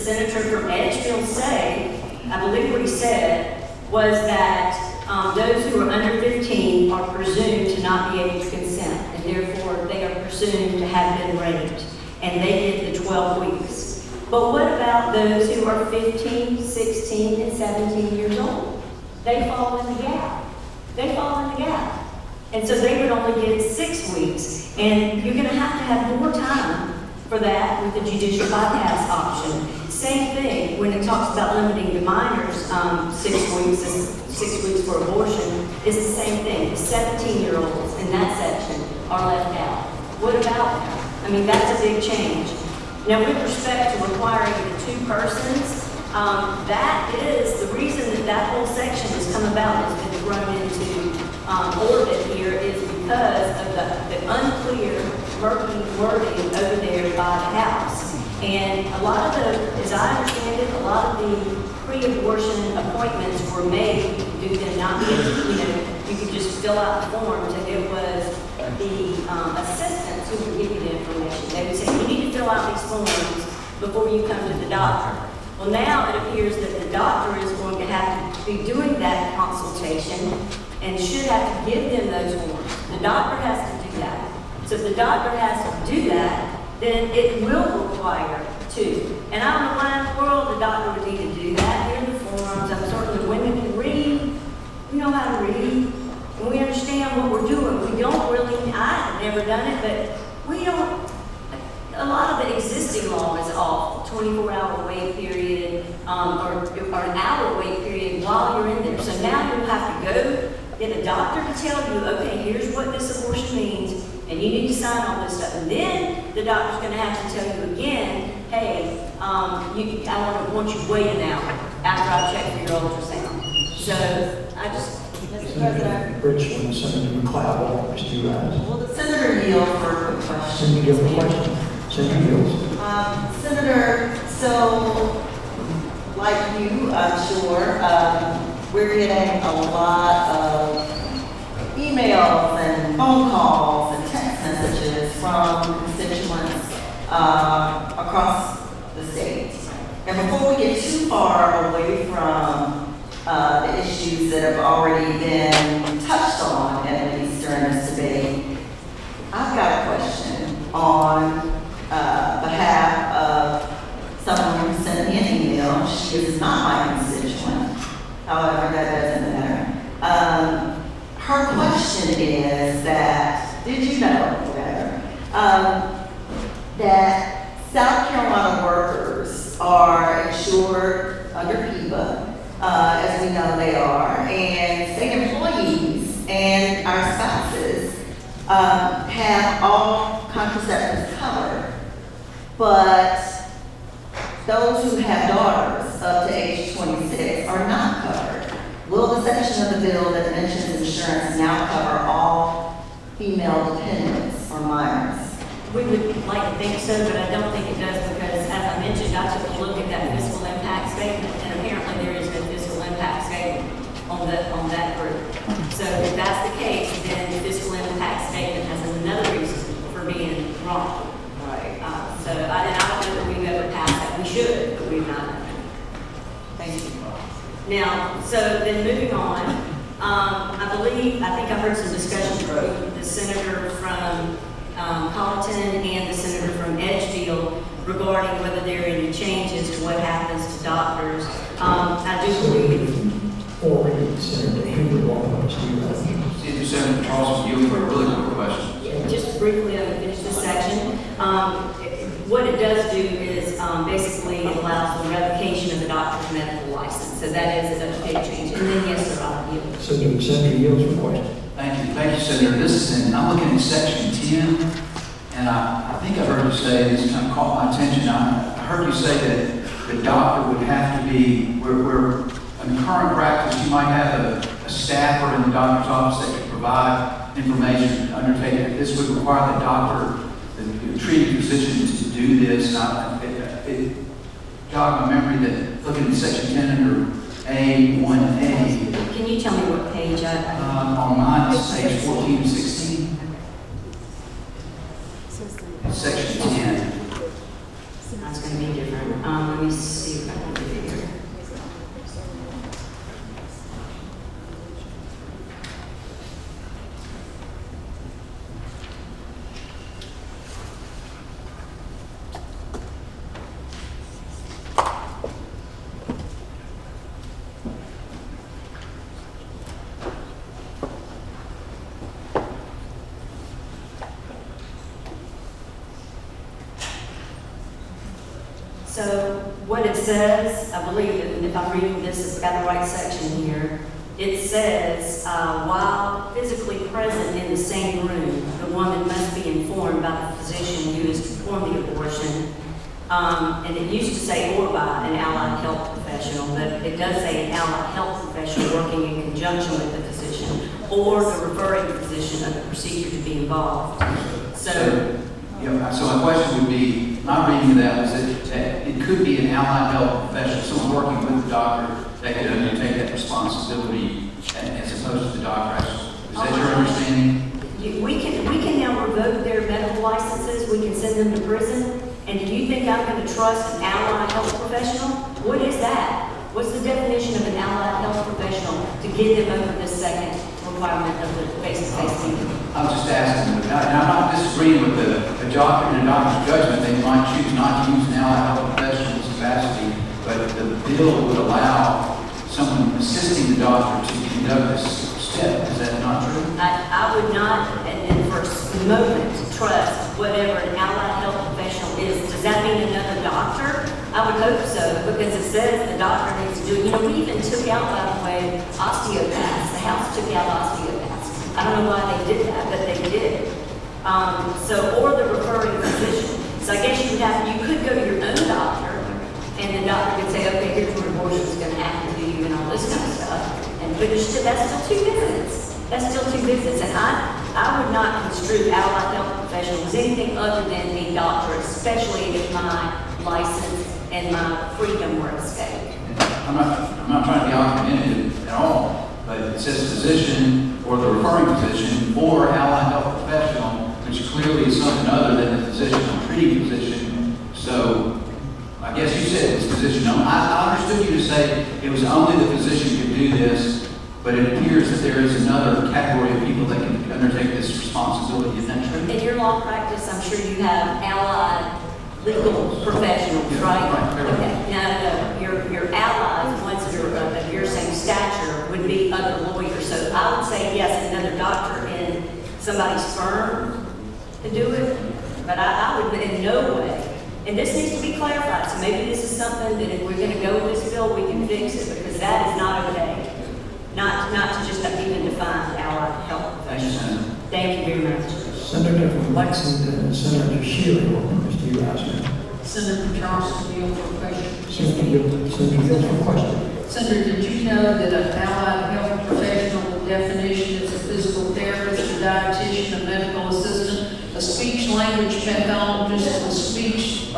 senator from Edgefield say, I believe what he said, was that those who are under 15 are presumed to not be able to consent, and therefore they are presumed to have been raped, and they get the 12 weeks. But what about those who are 15, 16, and 17 years old? They fall in the gap. They fall in the gap. And so they would only get 6 weeks, and you're going to have more time for that with the judicial bypass option. Same thing when it talks about limiting the minors 6 weeks, 6 weeks for abortion, it's the same thing. The 17-year-olds in that section are left out. What about them? I mean, that's a big change. Now, with respect to requiring the 2 persons, that is the reason that whole section has come about, has been thrown into orbit here, is because of the unclear, murky wording over there by the House. And a lot of the, as I understand it, a lot of the pre-abortion appointments were made due to them not being, you could just fill out the forms, and it was the assistants who would give you the information. They would say, you need to fill out these forms before you come to the doctor. Well, now it appears that the doctor is going to have to be doing that consultation and should have to give them those forms. The doctor has to do that. So if the doctor has to do that, then it will require 2. And I don't know why in the world the doctor would need to do that. Here are the forms. I'm certain the women can read. We know how to read. And we understand what we're doing. We don't really, I've never done it, but we don't, a lot of the existing law is off. 24-hour wait period, or an hour wait period while you're in there. So now you'll have to go get a doctor to tell you, okay, here's what this abortion means, and you need to sign all this stuff. And then the doctor's going to have to tell you again, hey, I want you to wait an hour after I check for your ultrasound. So I just, Mr. President. Richland, Senator McLeod, Mr. Urias. Will the senator yield for a quick question? Senator, you have a question? Senator Hills. Senator, so like you, I'm sure, we're getting a lot of emails and phone calls and text messages from constituents across the state. And before we get too far away from the issues that have already been touched on, at least during this debate, I've got a question on behalf of someone who sent me an email. She is not my constituent. However, that doesn't matter. Her question is that, did you know, that South Carolina workers are insured under PEPA, as we know they are, and state employees and our spouses have all contraceptives covered, but those who have daughters up to age 26 are not covered. Will the section of the bill that mentions insurance now cover all female dependents or minors? We would like to think so, but I don't think it does, because as I mentioned, I took a look at that fiscal impact statement, and apparently there is no fiscal impact statement on that group. So if that's the case, then the fiscal impact statement has another reason for being wrong. Right. So I don't know that we've ever passed that. We should, but we've not. Thank you. Now, so then moving on, I think I heard some discussion from the senator from Colleton and the senator from Edgefield regarding whether there are any changes to what happens to doctors. I do believe. Or Senator Henry Walker, Mr. Urias. See if Senator Charles, you for a really quick question. Just briefly, I'm going to finish this section. What it does do is basically it allows the revocation of the doctor's medical license. So that is a big change. And then, yes, sir, I'll yield. Senator yields for question. Thank you, Senator. This is I'm looking at section 10, and I think I heard you say, this kind of caught my attention. I heard you say that the doctor would have to be, where in current practice, you might have a staffer in the doctor's office that can provide information to undertake it. This would require the doctor, the treating physician, to do this. It jogged my memory that looking at section 10 under A1A. Can you tell me what page On mine, it's page 14 and 16. Section 10. That's gonna be different. Let me see if I can get it here. So what it says, I believe, and if I'm reading this, it's got the right section here. It says, while physically present in the same room, the woman must be informed by the physician who is to perform the abortion. And it used to say or by an allied health professional, but it does say an allied health professional working in conjunction with the physician or the referring physician of the procedure to be involved. So So my question would be, my reading of that was that it could be an allied health professional, someone working with the doctor that could undertake that responsibility as opposed to the doctor. Is that your understanding? We can now revoke their medical licenses, we can send them to prison, and do you think I'm going to trust an allied health professional? What is that? What's the definition of an allied health professional to get them over this second requirement of the face-to-face meeting? I was just asking, and I'm not disagreeing with the doctor and the doctor's judgment. They might choose not to use an allied health professional's capacity, but the bill would allow someone assisting the doctor to conduct this step. Is that not true? I would not, and for a moment, trust whatever an allied health professional is. Does that mean another doctor? I would hope so, because it says the doctor needs to do it. You know, we even took out, by the way, osteopaths. The House took out osteopaths. I don't know why they did that, but they did. Or the referring physician. So I guess you could go to your own doctor, and the doctor could say, okay, here's what abortion is going to happen to you, and all this kind of stuff. But that's still 2 visits. That's still 2 visits, and I would not construe allied health professional as anything other than a doctor, especially if my license and my freedom were at stake. I'm not trying to be argumentative at all, but it says physician or the referring physician or allied health professional, which clearly is something other than the physician or treating physician. So I guess you said it was physician only. I understood you to say it was only the physician could do this, but it appears that there is another category of people that can undertake this responsibility. Is that true? In your law practice, I'm sure you have allied legal professionals, right? Right. Okay. Now, your allies, ones that are of your same stature, would be other lawyers. So I would say, yes, another doctor in somebody's firm to do it, but I would in no way. And this needs to be clarified. So maybe this is something that if we're going to go with this bill, we can fix it, because that is not okay. Not to just even define allied health professionals. Thank you very much. Senator from Lexington and Senator Shealy, Mr. Urasco. Senator Charleston Gill for a question. Senator Gill for a question. Senator, did you know that an allied health professional definition is a physical therapist, a dietitian, a medical assistant, a speech language pathologist, a speech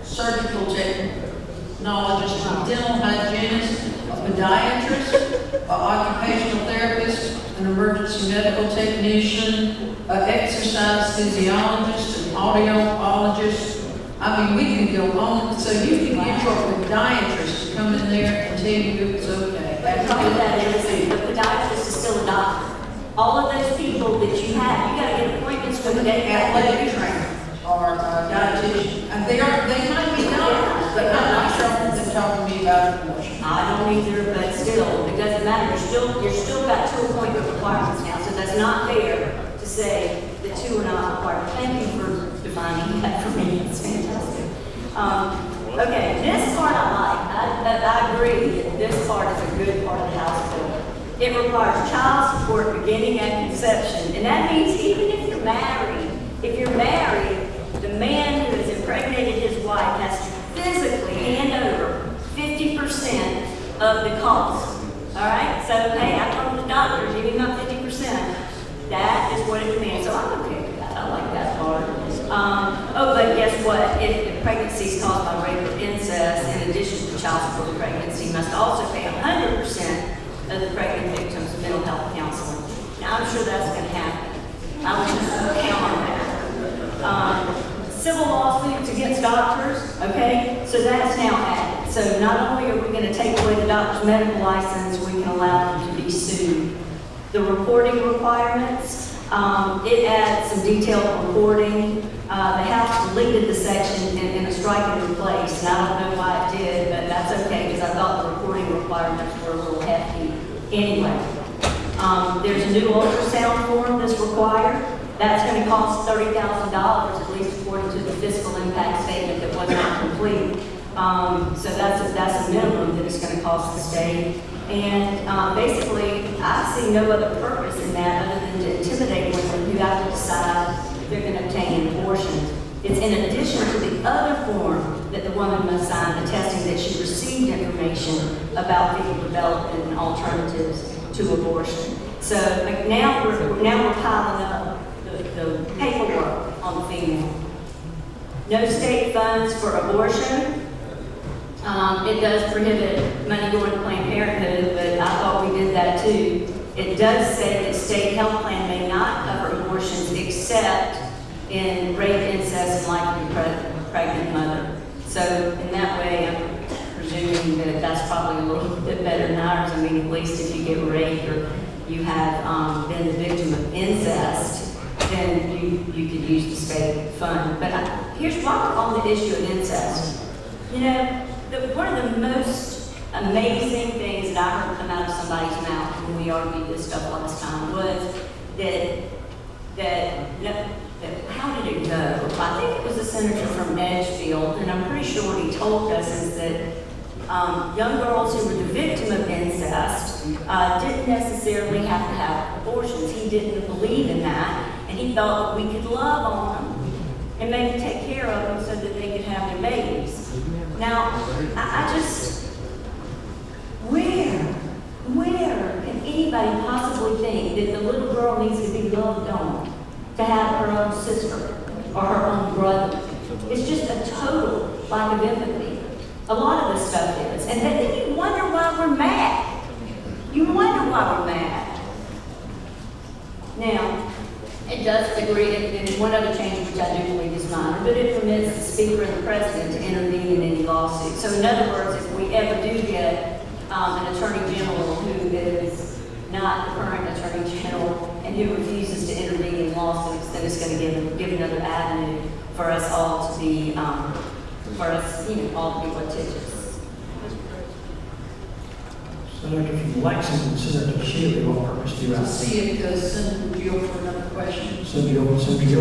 surgical technologist, a dental hygienist, a podiatrist, an occupational therapist, an emergency medical technician, an exercise physiologist, an audiologist? I mean, we can go on. So you can get your podiatrist to come in there and tell you it's okay. But part of that is the podiatrist is still a doctor. All of those people that you have, you got to get appointments with the Athletic trainer or dietitian. And they might be doctors, but I'm not sure that they're talking to me about abortion. I don't either, but still, it doesn't matter. You're still got 2 appointment requirements now, so that's not fair to say the 2 are not required. Thank you for defining that for me. It's fantastic. Okay, this part I like. I agree that this part is a good part of the House bill. It requires child support beginning at conception, and that means even if you're married, the man who has impregnated his wife has to physically hand over 50% of the cost. All right? So, hey, I told the doctor, give me my 50%. That is what it demands. So I'm okay with that. I like that part. But guess what? If the pregnancy is caused by rape or incest, in addition to child support pregnancy, must also pay 100% of the pregnant victim's mental health counseling. Now, I'm sure that's going to happen. I would just count on that. civil lawsuits against doctors, okay? So that's now added. So not only are we going to take away the doctor's medical license, we can allow them to be sued. The reporting requirements, it adds some detailed reporting. The House deleted the section in a strike and replace, and I don't know why it did, but that's okay, because I thought the reporting requirements were a little hefty anyway. There's a new ultrasound form that's required. That's going to cost $30,000, at least according to the fiscal impact statement that was not complete. So that's a minimum that it's going to cost the state. And basically, I see no other purpose in that other than to intimidate women who have to decide if they're going to obtain an abortion. It's in addition to the other form that the woman must sign, attesting that she received information about fetal development and alternatives to abortion. So like, now we're piling up the paperwork on the female. No state funds for abortion. It does prohibit money going to Planned Parenthood, but I thought we did that too. It does say that state health plan may not cover abortions except in rape, incest, and likely pregnant mother. So in that way, I'm presuming that that's probably a little bit better than ours. I mean, at least if you get raped or you have been the victim of incest, then you could use the state fund. But here's why we're on the issue of incest. You know, one of the most amazing things that I heard come out of somebody's mouth when we argued this stuff last time was that how did it go? I think it was a senator from Edgefield, and I'm pretty sure what he told us is that young girls who were the victim of incest didn't necessarily have to have abortions. He didn't believe in that, and he thought that we could love on them and maybe take care of them so that they could have their babies. Now, I just, where can anybody possibly think that the little girl needs to be loved on to have her own sister or her own brother? It's just a total lack of empathy. A lot of this stuff is. And then you wonder why we're mad. You wonder why we're mad. Now, it does agree, and one other change which I do believe is minor, but it permits the Speaker and the President to intervene in any lawsuit. So in other words, if we ever do get an Attorney General who is not the current Attorney General and who refuses to intervene in lawsuits, then it's going to give another avenue for us all to be, all to be litigious. Senator from Lexington, Senator Shealy, what purpose do you To have? see if the Senator Gill for another question. Senator Gill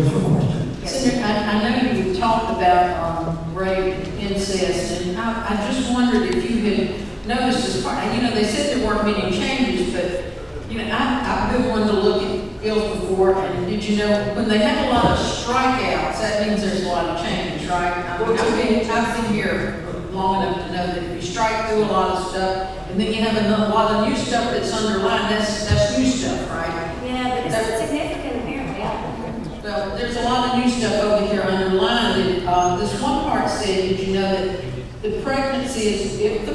for a question. Senator, I know you talked about rape, incest, and I just wondered if you had noticed as part, they said there weren't many changes, but, I've been one to look at bills before, and did you know, when they have a lot of strikeouts, that means there's a lot of changes, right? I've been here long enough to know that if you strike through a lot of stuff, and then you have a lot of new stuff that's underlined, that's new stuff, right? Yeah, but it's significant apparently. Well, there's a lot of new stuff over here underlined. This one part said, did you know that if the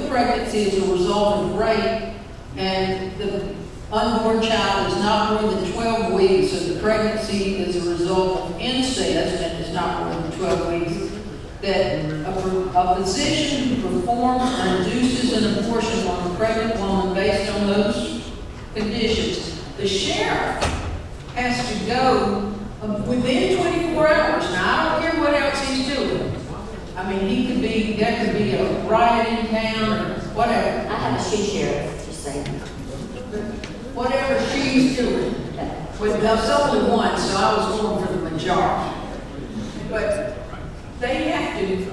pregnancy is a result of rape and the unborn child is not more than 12 weeks, so the pregnancy is a result of incest and is not more than 12 weeks, that a physician who performs or induces an abortion on a pregnant woman based on those conditions, the sheriff has to go within 24 hours. Now, I don't care what else he's doing. I mean, there could be a riot in town or whatever. I have a she sheriff, just saying. Whatever she's doing. But there's only one, so I was going for the majority. But they have to,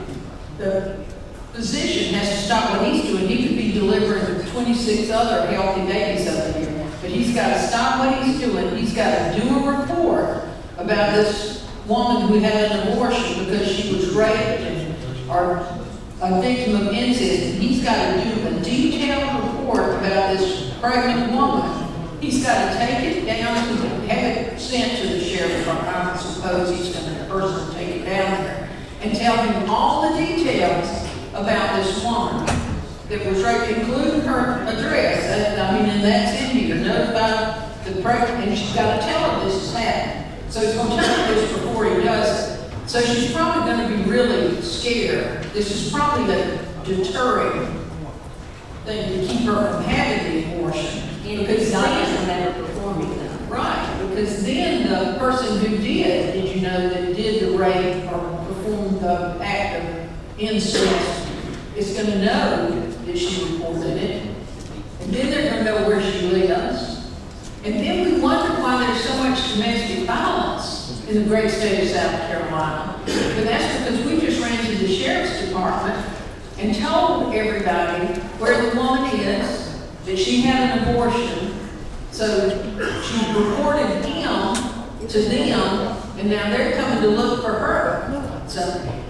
the physician has to stop what he's doing. He could be delivering 26 other healthy babies up in here. But he's got to stop what he's doing. He's got to do a report about this woman who had an abortion because she was raped or a victim of incest. And he's got to do a detailed report about this pregnant woman. He's got to take it down and have it sent to the sheriff's department. I suppose he's going to personally take it down there and tell him all the details about this woman that was raped, including her address. And that's in here. Notify the pregnant, and she's got to tell her this is happening. So he's going to tell her this before he does it. So she's probably gonna be really scared. This is probably a deterring thing to keep her from having the abortion. And Because it's not then- even never performing them. Right, because then the person who did you know, that did the rape or performed the act of incest is gonna know that she reported it. And then they're gonna know where she lives. And then we wonder why there's so much domestic violence in the great state of South Carolina. But that's because we just ran to the sheriff's department and told everybody where the woman is, that she had an abortion. So she reported him to them, and now they're coming to look for her. So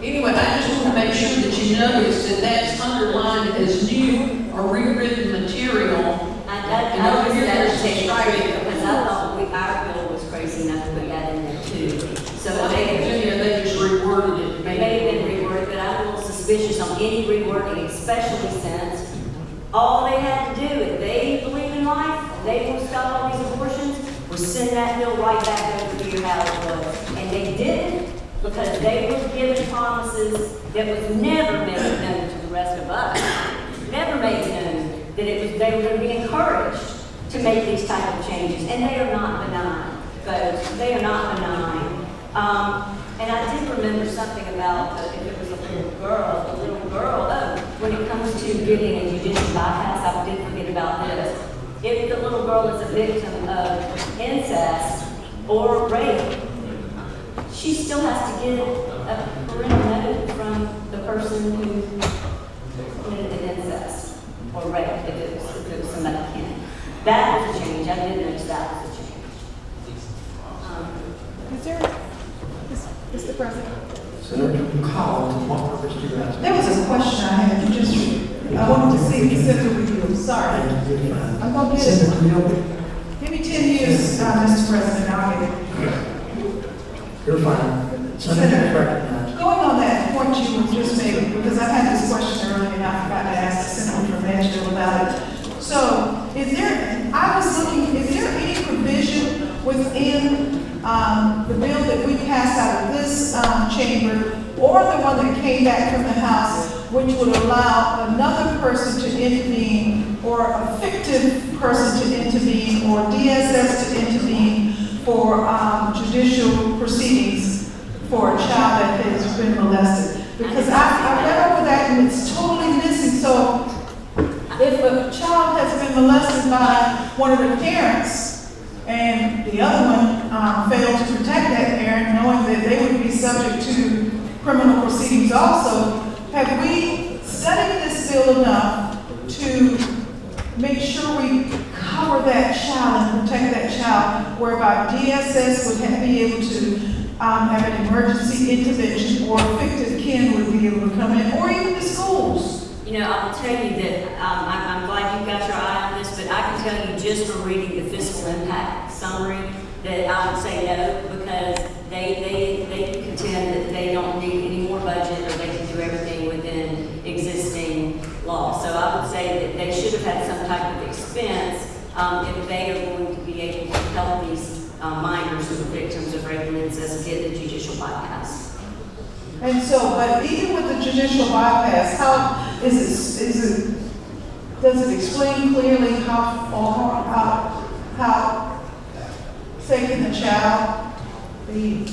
anyway, I just want to make sure that you notice that that's underlined as new or rewritten material. I noticed that take it because I thought our bill was crazy enough to put that in there too. So They just reworded it. it may have been reworded, but I'm a little suspicious on any rewording, especially since all they had to do, if they believe in life, they will stop all these abortions, was send that bill right back over to your house it was. And they didn't, because they were given promises that was never made known to the rest of us. Never made known that they were going to be encouraged to make these type of changes. And they are not benign, folks. They are not benign. And I did remember something about if it was a little girl, when it comes to getting a judicial bypass, I did forget about this. If the little girl is a victim of incest or rape, she still has to get a parental note from the person who committed the incest or rape, if it was somebody kin. That was a change. I did notice that was a change. Is there, Mr. President? Senator Collins, what purpose do you ask? There was a question I had, I wanted to see if you said it with you, I'm sorry. I'm gonna get it. Senator Neal, Give me 10 years, Mr. President, I'll get it. you're fine. Senator is recognized. Going on that point you just made, because I had this question earlier and I forgot to ask the Senator from Nashville about it. So, I was looking, is there any provision within the bill that we passed out of this chamber or the one that came back from the House, which would allow another person to intervene or a fictive person to intervene or DSS to intervene for judicial proceedings for a child that has been molested? Because I read over that and it's totally missing. So if a child has been molested by one of the parents and the other one failed to protect that parent, knowing that they would be subject to criminal proceedings also, have we studied this bill enough to make sure we cover that child and protect that child, whereby DSS would be able to have an emergency intervention, or a fictive kin would be able to come in, or even the schools? You know, I will tell you that I'm glad you got your eye on this, but I can tell you just from reading the fiscal impact summary that I would say no, because they contend that they don't need any more budget, or they can do everything within existing law. So I would say that they should have had some type of expense if they are going to be able to help these minors who are victims of rape and incest get the judicial bypass. And so, but even with the judicial bypass, how does it explain clearly how say can the child be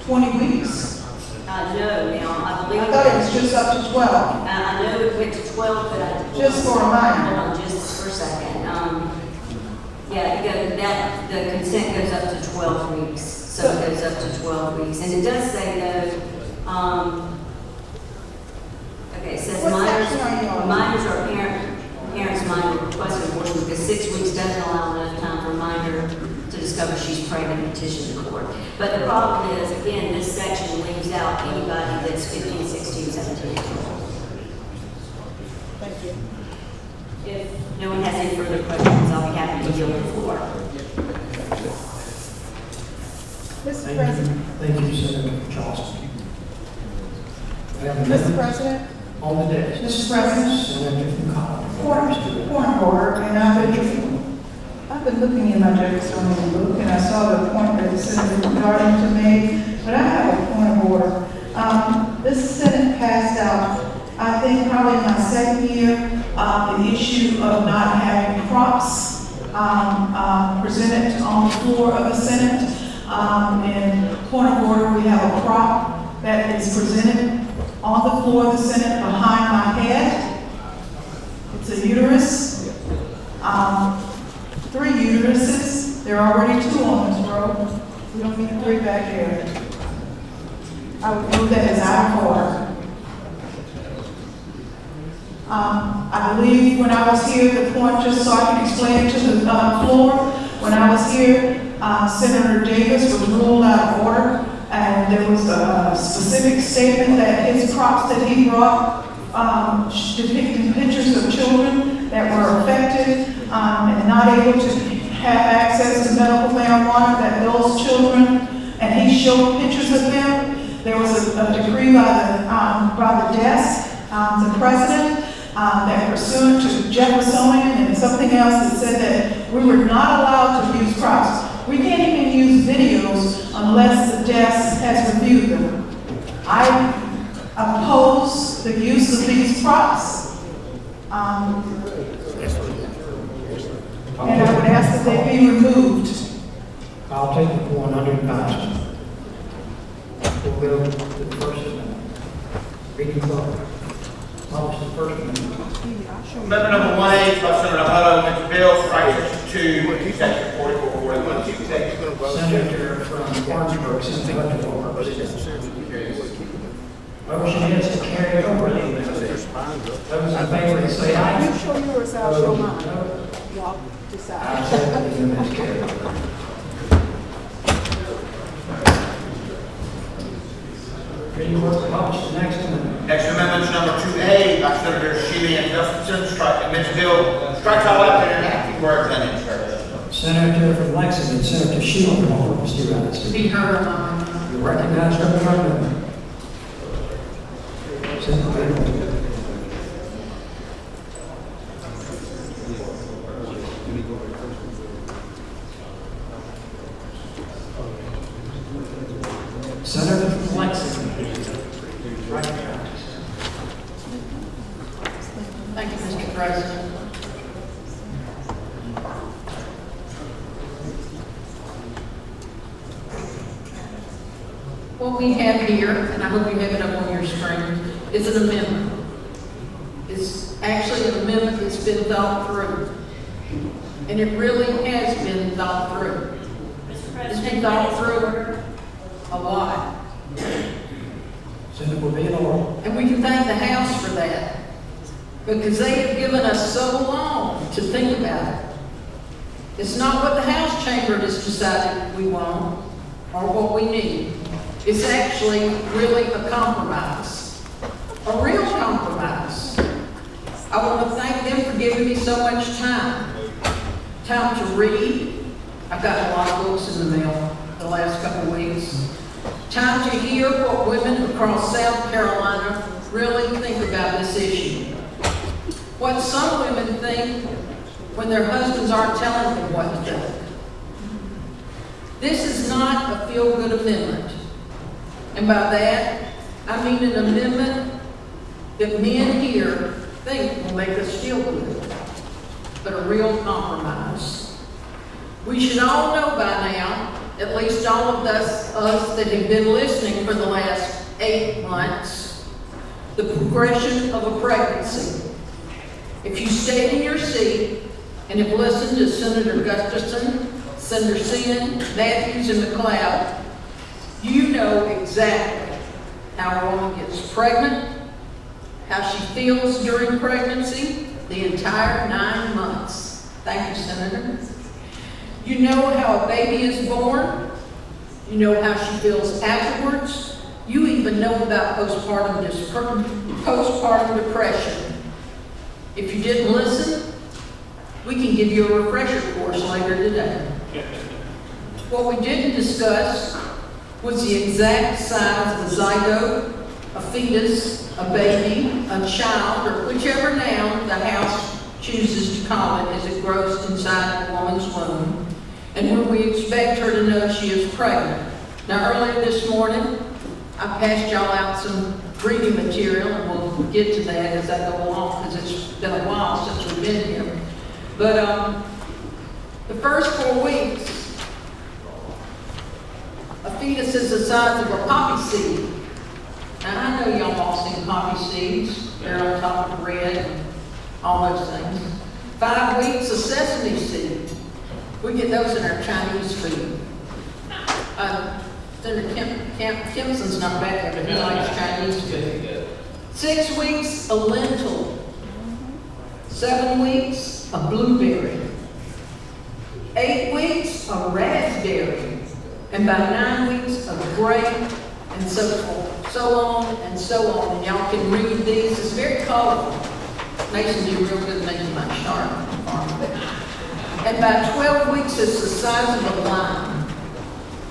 20 weeks? No, now, I believe. I thought it was just up to 12. I know it went to 12, but I. Just for a minor. Hold on, just for a second. Yeah, the consent goes up to 12 weeks, so it goes up to 12 weeks. And it does say though, okay, it says What section are you on? minors are parents minor request for abortion because 6 weeks doesn't allow enough time for a minor to discover she's pregnant and petition the court. But the problem is, again, this section leaves out anybody that's 15, 16, 17 years old. Thank you. If no one has any further questions, I'll be happy to yield the floor. Mr. President. Thank you, Senator Charleston. We have a Mr. member President. on the desk. Mr. President. Senator Collins. Point of order, and I've been looking in my Jeffersonian book, and I saw the point that Senator Darlington made, but I have a point of order. This Senate passed out, I think probably in my second year, the issue of not having props presented on the floor of the Senate. In point of order, we have a prop that is presented on the floor of the Senate behind my head. It's a uterus. 3 uteruses. There are already 2 on this row. We don't need 3 back here. I would move that as out of order. I believe when I was here, the point, just so I can explain it to the floor, when I was here, Senator Davis was ruled out of order, and there was a specific statement that his props that he brought depicting pictures of children that were affected and not able to have access to medical marijuana, that those children, and he showed pictures of them. There was a decree by the desk, the president, that pursuant to Jeffersonian and something else that said that we were not allowed to use props. We can't even use videos unless the desk has reviewed them. I oppose the use of these props. And I would ask that they be removed. I'll take the point under advisement. We'll go to the first amendment. Reading vote. Publish the first amendment. Amendment number 1A by Senator Hutto, Mr. Bill, strike section 2, section 4441. Senator from Orangeburg, Senator Hutto. Motion is to carry over the amendment. Those in favor say aye. You show yours, I'll show mine. Y'all I decide. said the amendment is carried over. Reading vote. Publish the next amendment. Next amendment is number 2A by Senator Sheely and Gustafson, strike, Mr. Bill, strike all out there and acting words in it, sir. Senator from Lexington, Senator Sheila, Mr. Rice. Be heard on. You recognize Representative. Senator Bill. Senator from Lexington. Thank you, Mr. President. What we have here, and I hope you have it up on your screen, is an amendment. It's actually an amendment that's been thought through. And it really has been thought through. It's been thought through a lot. Senator will be in order. And we can thank the House for that, because they have given us so long to think about it. It's not what the House chamber has decided we want or what we need. It's actually really a compromise, a real compromise. I want to thank them for giving me so much time to read. I've gotten a lot of books in the mail the last couple of weeks. Time to hear what women across South Carolina really think about this issue. What some women think when their husbands aren't telling them what to think. This is not a feel-good amendment. And by that, I mean an amendment that men here think will make us feel good, but a real compromise. We should all know by now, at least all of us that have been listening for the last 8 months, the progression of a pregnancy. If you stayed in your seat and have listened to Senator Gustafson, Senator Sin, Matthews, and McLeod, you know exactly how a woman gets pregnant, how she feels during pregnancy, the entire 9 months. Thank you, Senator. You know how a baby is born. You know how she feels afterwards. You even know about postpartum depression. If you didn't listen, we can give you a refresher course later today. What we didn't discuss was the exact size of the zygote, a fetus, a baby, a child, or whichever noun the House chooses to call it as it grows inside a woman's womb, and when we expect her to know she is pregnant. Now, earlier this morning, I passed y'all out some reading material, and we'll get to that as I go along, because it's been a while since we've been here. But the first 4 weeks, a fetus is the size of a poppy seed. Now, I know y'all all seen poppy seeds. They're on top of bread and all those things. 5 weeks, a sesame seed. We get those in our Chinese food. Senator Kempson's not back there, but he likes Chinese food. 6 weeks, a lentil. 7 weeks, a blueberry. 8 weeks, a raspberry. And by 9 weeks, a grape, and so forth. So on and so on. And y'all can read these. It's very colorful. Mason do real good making my chart. And by 12 weeks, it's the size of a lime.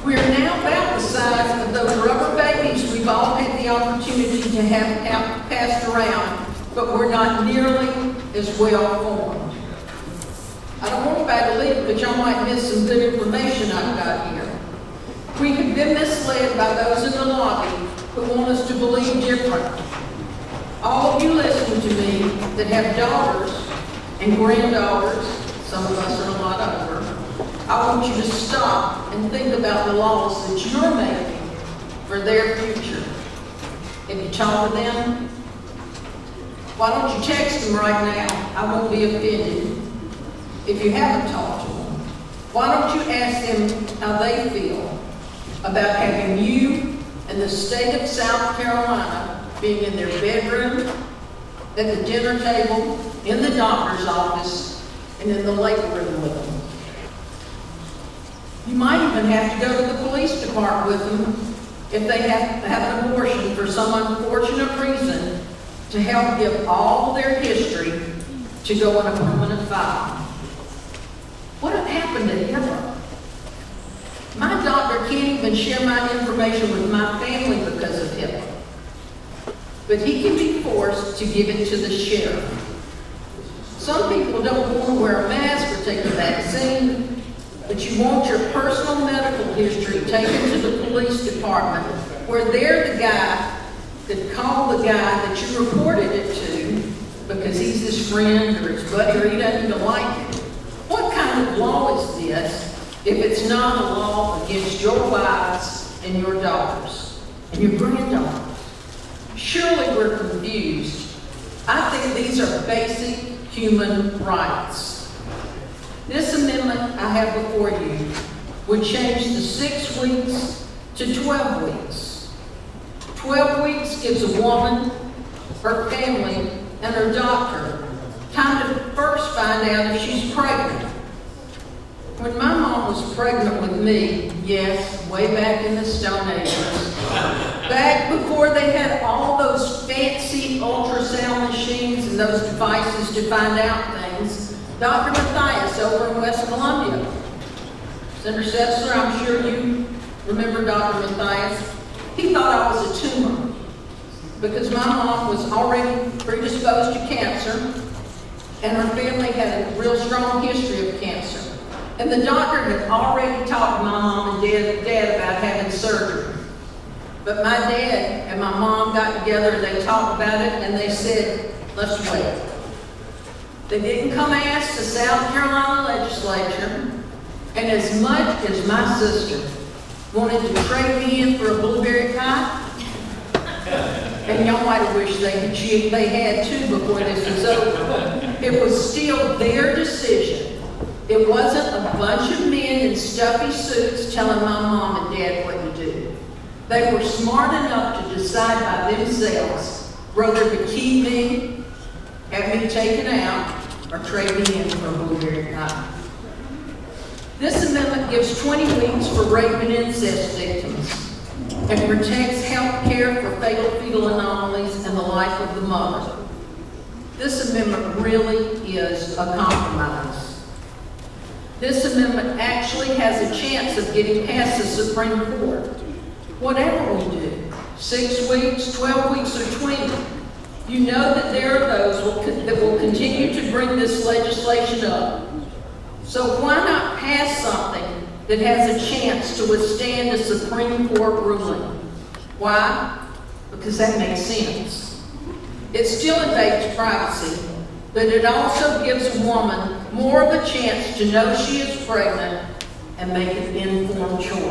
We are now about the size of those rubber babies we've all had the opportunity to have passed around, but we're not nearly as well formed. I don't want to leave, but y'all might miss some good information I've got here. We have been misled by those in the lobby who want us to believe different. All of you listening to me that have daughters and granddaughters, some of us are a lot older, I want you to stop and think about the laws that you're making for their future. If you talk to them, why don't you text them right now? I won't be offended. If you haven't talked to them, why don't you ask them how they feel about having you and the state of South Carolina being in their bedroom, at the dinner table, in the doctor's office, and in the labor room with them. You might even have to go to the police department with them if they have an abortion for some unfortunate reason to help give all their history to go in a permanent file. What happened to Hitler? My doctor can't even share my information with my family because of Hitler. But he can be forced to give it to the sheriff. Some people don't want to wear a mask or take a vaccine, but you want your personal medical history taken to the police department, where they're the guy that called the guy that you reported it to because he's his friend or his buddy or he doesn't even like it. What kind of law is this if it's not a law against your wives and your daughters and your granddaughters? Surely we're confused. I think these are basic human rights. This amendment I have before you would change the 6 weeks to 12 weeks. 12 weeks gives a woman, her family, and her doctor time to first find out if she's pregnant. When my mom was pregnant with me, yes, way back in the Stone Ages, back before they had all those fancy ultrasound machines and those devices to find out things, Dr. Matthias over in West Columbia. Senator Setzer, I'm sure you remember Dr. Matthias. He thought I was a tumor because my mom was already predisposed to cancer and her family had a real strong history of cancer. And the doctor had already talked to my mom and dad about having surgery. But my dad and my mom got together and they talked about it and they said, let's wait. They didn't come ask the South Carolina legislature, and as much as my sister wanted to trade me in for a blueberry pie, and y'all might have wished they had too before this was over, it was still their decision. It wasn't a bunch of men in stuffy suits telling my mom and dad what to do. They were smart enough to decide by themselves whether to keep me, have me taken out, or trade me in for a blueberry pie. This amendment gives 20 weeks for rape and incest victims and protects health care for fatal fetal anomalies and the life of the mother. This amendment really is a compromise. This amendment actually has a chance of getting past the Supreme Court. Whatever we do, 6 weeks, 12 weeks, or 20, you know that there are those that will continue to bring this legislation up. So why not pass something that has a chance to withstand a Supreme Court ruling? Why? Because that makes sense. It still invades privacy, but it also gives a woman more of a chance to know she is pregnant and make an informed choice.